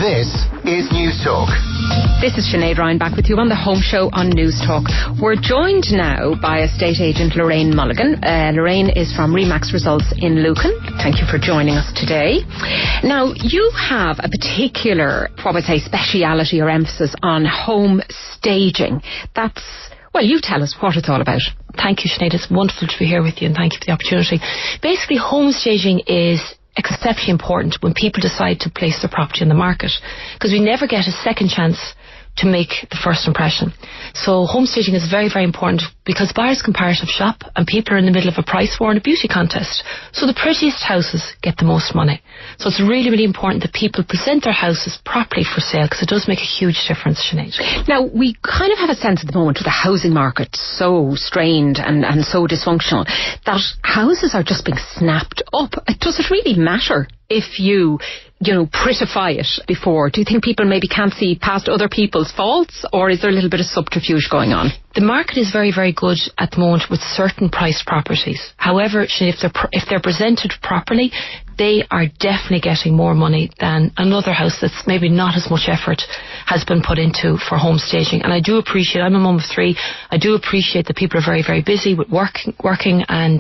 This is News Talk. This is Sinead Ryan back with you on the Home Show on News Talk. We're joined now by estate agent Lorraine Mulligan. Lorraine is from Remax Results in Lucan. Thank you for joining us today. Now, you have a particular, what would I say, speciality or emphasis on home staging. Well, you tell us what it's all about. Thank you, Sinead. It's wonderful to be here with you, and thank you for the opportunity. Basically, home staging is exceptionally important when people decide to place their property on the market, because we never get a second chance to make the first impression. So home staging is very, very important because buyers comparative shop and people are in the middle of a price war and a beauty contest. So the prettiest houses get the most money. So it's really, really important that people present their houses properly for sale, because it does make a huge difference, Sinead. Now, we kind of have a sense at the moment with the housing market so strained and so dysfunctional that houses are just being snapped up. Does it really matter if you prettify it before? Do you think people maybe can't see past other people's faults, or is there a little bit of subterfuge going on? The market is very, very good at the moment with certain priced properties. However, if they're presented properly, they are definitely getting more money than another house that's maybe not as much effort has been put into for home staging. And I do appreciate, I'm a mum of 3, I do appreciate that people are very, very busy with working and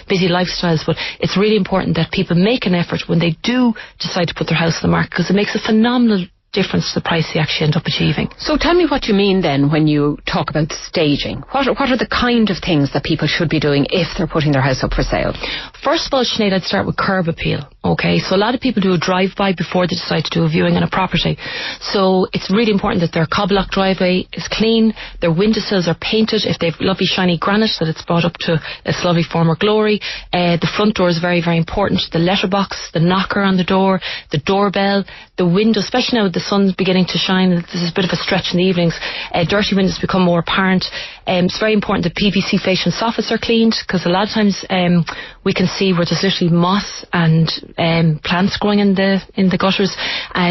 busy lifestyles, but it's really important that people make an effort when they do decide to put their house on the market, because it makes a phenomenal difference to the price they actually end up achieving. So tell me what you mean then when you talk about staging. What are the kind of things that people should be doing if they're putting their house up for sale? First of all, Sinead, I'd start with curb appeal. Okay, so a lot of people do a drive-by before they decide to do a viewing on a property. So it's really important that their coblock driveway is clean, their windowsills are painted, if they've lovely shiny granite, that it's brought up to its lovely former glory. The front door is very, very important. The letterbox, the knocker on the door, the doorbell, the window, especially now with the sun's beginning to shine, this is a bit of a stretch in the evenings, dirty windows become more apparent. It's very important that PVC fascia soffits are cleaned, because a lot of times we can see where there's literally moss and plants growing in the gutters.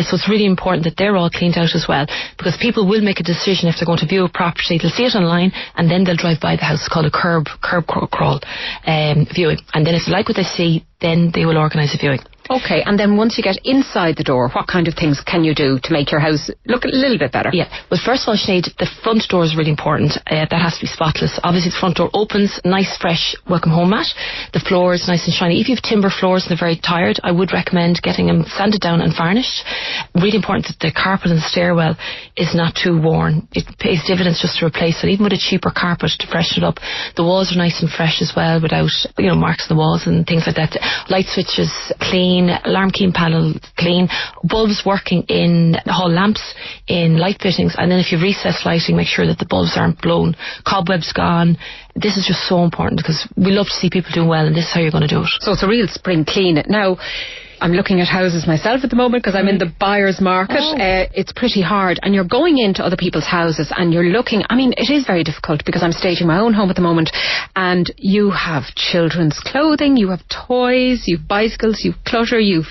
So it's really important that they're all cleaned out as well, because people will make a decision if they're going to view a property. They'll see it online and then they'll drive by the house. It's called a curb crawl viewing, and then if they like what they see, then they will organise a viewing. Okay, and then once you get inside the door, what kind of things can you do to make your house look a little bit better? Yeah, well, first of all, Sinead, the front door is really important. That has to be spotless. Obviously, the front door opens, nice, fresh, welcome home mat. The floor is nice and shiny. If you have timber floors and they're very tired, I would recommend getting them sanded down and varnished. Really important that the carpet in the stairwell is not too worn. It pays dividends just to replace it, even with a cheaper carpet to freshen it up. The walls are nice and fresh as well, without marks on the walls and things like that. Light switches clean, alarm key panel clean, bulbs working in hall lamps, in light fittings, and then if you have recessed lighting, make sure that the bulbs aren't blown, cobwebs gone. This is just so important, because we love to see people doing well, and this is how you're going to do it. So it's a real spring clean. Now, I'm looking at houses myself at the moment because I'm in the buyer's market. It's pretty hard, and you're going into other people's houses and you're looking. I mean, it is very difficult because I'm staging my own home at the moment, and you have children's clothing, you have toys, you've bicycles, you've clutter, you've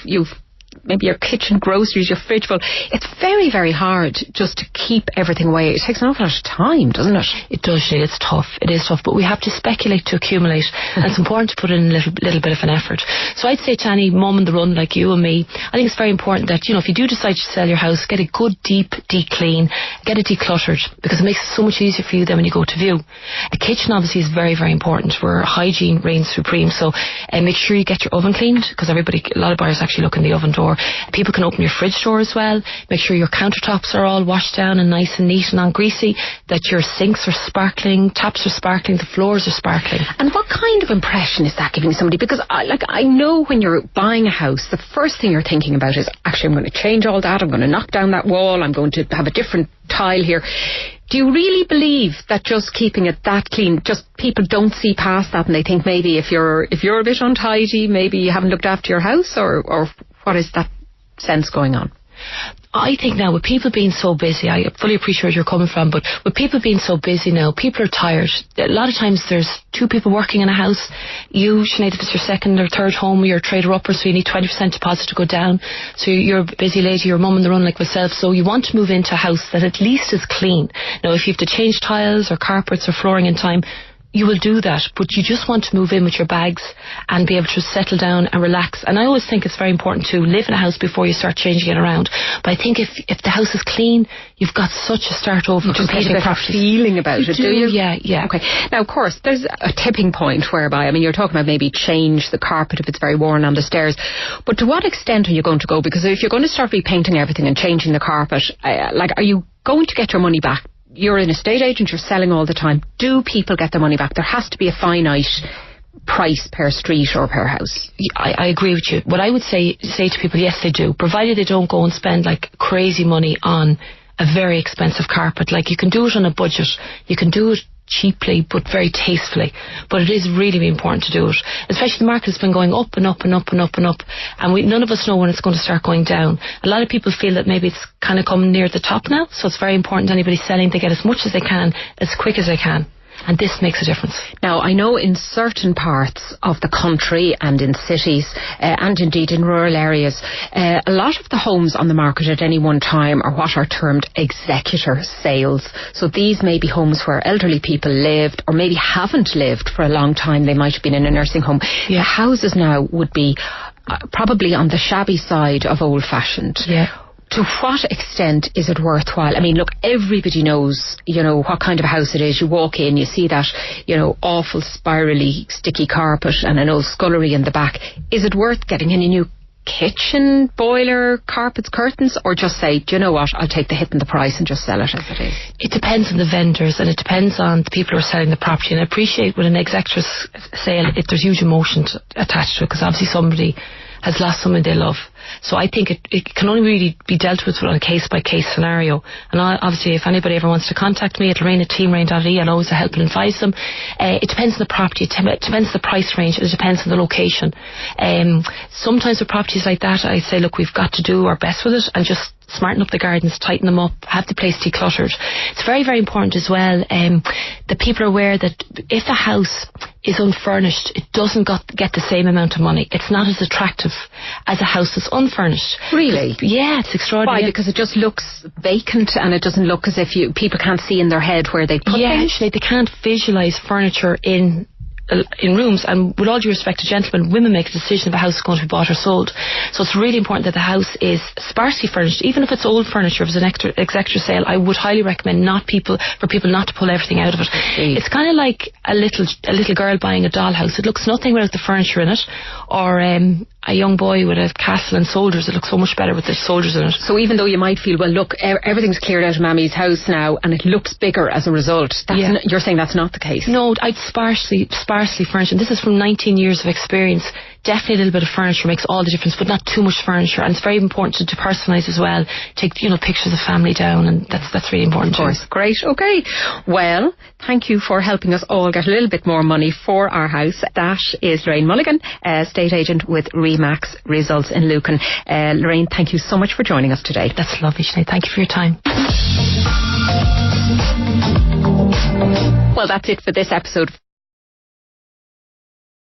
maybe your kitchen, groceries, your fridge full. It's very, very hard just to keep everything away. It takes an awful lot of time, doesn't it? It does, Sinead. It's tough. It is tough, but we have to speculate to accumulate, and it's important to put in a little bit of an effort. So I'd say to any mum on the run like you and me, I think it's very important that, if you do decide to sell your house, get a good deep clean, get it decluttered, because it makes it so much easier for you then when you go to view. A kitchen obviously is very, very important, where hygiene reigns supreme. So make sure you get your oven cleaned, because a lot of buyers actually look in the oven door. People can open your fridge door as well. Make sure your countertops are all washed down and nice and neat and non-greasy, that your sinks are sparkling, taps are sparkling, the floors are sparkling. And what kind of impression is that giving somebody? Because I know when you're buying a house, the first thing you're thinking about is, actually, I'm going to change all that, I'm going to knock down that wall, I'm going to have a different tile here. Do you really believe that just keeping it that clean, just people don't see past that and they think maybe if you're a bit untidy, maybe you haven't looked after your house, or what is that sense going on? I think now, with people being so busy, I fully appreciate where you're coming from, but with people being so busy now, people are tired. A lot of times there's 2 people working in a house. You, Sinead, if it's your second or third home, you're a trader upper, so you need 20% deposit to go down. So you're a busy lady, you're a mum on the run like myself, so you want to move into a house that at least is clean. Now, if you have to change tiles or carpets or flooring in time, you will do that, but you just want to move in with your bags and be able to settle down and relax. And I always think it's very important to live in a house before you start changing it around. But I think if the house is clean, you've got such a start over. You just get a better feeling about it, do you? Yeah. Okay. Now, of course, there's a tipping point whereby, I mean, you're talking about maybe change the carpet if it's very worn on the stairs. But to what extent are you going to go? Because if you're going to start repainting everything and changing the carpet, are you going to get your money back? You're an estate agent, you're selling all the time. Do people get their money back? There has to be a finite price per street or per house. I agree with you. What I would say to people, yes, they do, provided they don't go and spend like crazy money on a very expensive carpet. Like, you can do it on a budget, you can do it cheaply but very tastefully, but it is really important to do it, especially the market has been going up and up and up and up and up, and none of us know when it's going to start going down. A lot of people feel that maybe it's kind of coming near the top now, so it's very important to anybody selling to get as much as they can as quick as they can. And this makes a difference. Now, I know in certain parts of the country and in cities and indeed in rural areas, a lot of the homes on the market at any one time are what are termed executor sales. So these may be homes where elderly people lived or maybe haven't lived for a long time. They might have been in a nursing home. Yeah. The houses now would be probably on the shabby side of old-fashioned. Yeah. To what extent is it worthwhile? I mean, look, everybody knows, what kind of a house it is. You walk in, you see that, awful spirally sticky carpet and an old scullery in the back. Is it worth getting any new kitchen, boiler, carpets, curtains, or just say, do you know what, I'll take the hit in the price and just sell it as it is? It depends on the vendors and it depends on the people who are selling the property. And I appreciate with an executor's sale, there's huge emotion attached to it, because obviously somebody has lost someone they love. So I think it can only really be dealt with on a case-by-case scenario. And obviously, if anybody ever wants to contact me at lorraine@teamrain.ie, I'll always help and advise them. It depends on the property, it depends on the price range, it depends on the location. Sometimes with properties like that, I say, look, we've got to do our best with it and just smarten up the gardens, tighten them up, have the place decluttered. It's very, very important as well that people are aware that if a house is unfurnished, it doesn't get the same amount of money. It's not as attractive as a house that's unfurnished. Really? Yeah, it's extraordinary. Why? Because it just looks vacant and it doesn't look as if people can't see in their head where they put things? Yeah, actually, they can't visualise furniture in rooms, and with all due respect to gentlemen, women make a decision if a house is going to be bought or sold. So it's really important that the house is sparsely furnished. Even if it's old furniture, if it's an executor sale, I would highly recommend for people not to pull everything out of it. It's kind of like a little girl buying a dollhouse. It looks nothing without the furniture in it, or a young boy with a castle and soldiers. It looks so much better with the soldiers in it. So even though you might feel, well, look, everything's cleared out of Mammy's house now and it looks bigger as a result, you're saying that's not the case? No, I'd sparsely furnished. And this is from 19 years of experience. Definitely a little bit of furniture makes all the difference, but not too much furniture. And it's very important to personalise as well. Take pictures of family down, and that's really important. Of course. Too. Great. Okay. Well, thank you for helping us all get a little bit more money for our house. That is Lorraine Mulligan, estate agent with Remax Results in Lucan. Lorraine, thank you so much for joining us today. That's lovely, Sinead. Thank you for your time. Well, that's it for this episode.